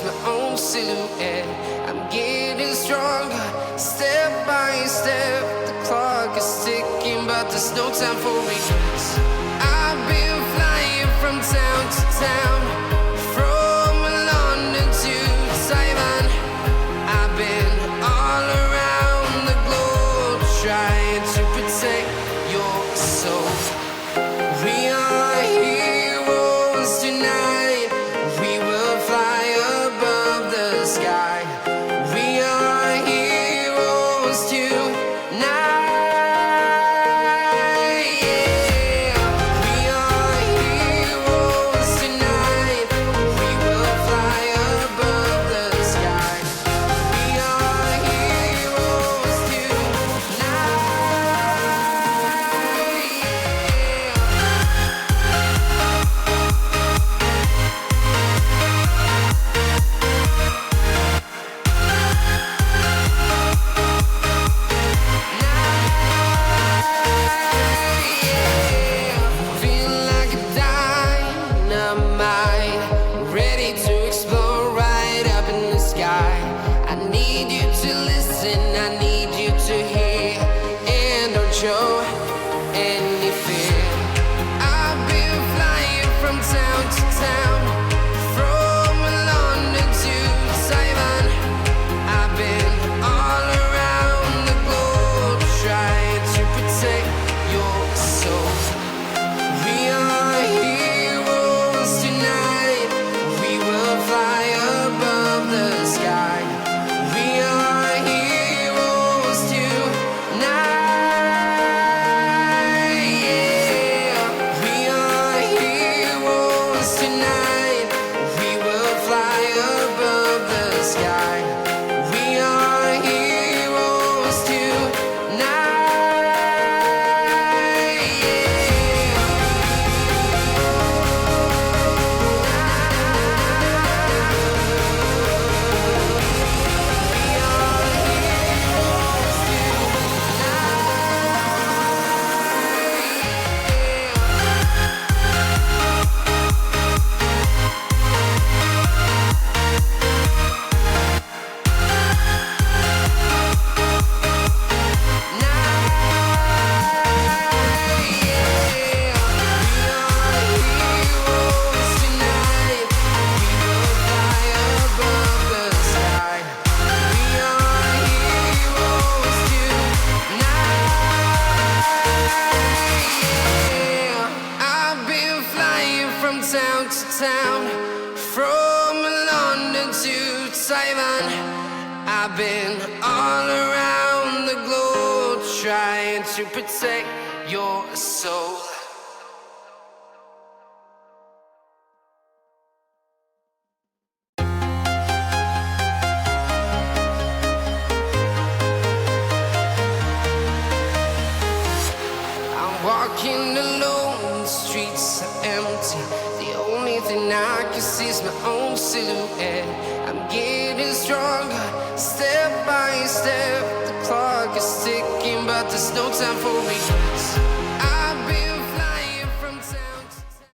my own silhouette. I'm getting stronger, step by step. The clock is ticking, but there's no time for regrets. I've been flying from town to town, from London to Taiwan. I've been all around the globe, trying to protect your soul. We are heroes tonight. We will fly above the sky. We are heroes tonight. Yeah. We are heroes tonight. We will fly above the sky. We are heroes tonight. Feel like a dynamite, ready to explode right up in the sky. I need you to listen, I need you to hear, and don't show any fear. I've been flying from town to town, from London to Taiwan. I've been all around the globe, trying to protect your soul. We are heroes tonight. We will fly above the sky. We are heroes tonight. Yeah. We are heroes tonight. We will fly above the sky. We are heroes tonight. I've been flying from town to town, from London to Taiwan. I've been all around the globe, trying to protect your soul. I'm walking alone, the streets are empty. The only thing I can see is my own silhouette. I'm getting stronger, step by step. The clock is ticking, but there's no time for me.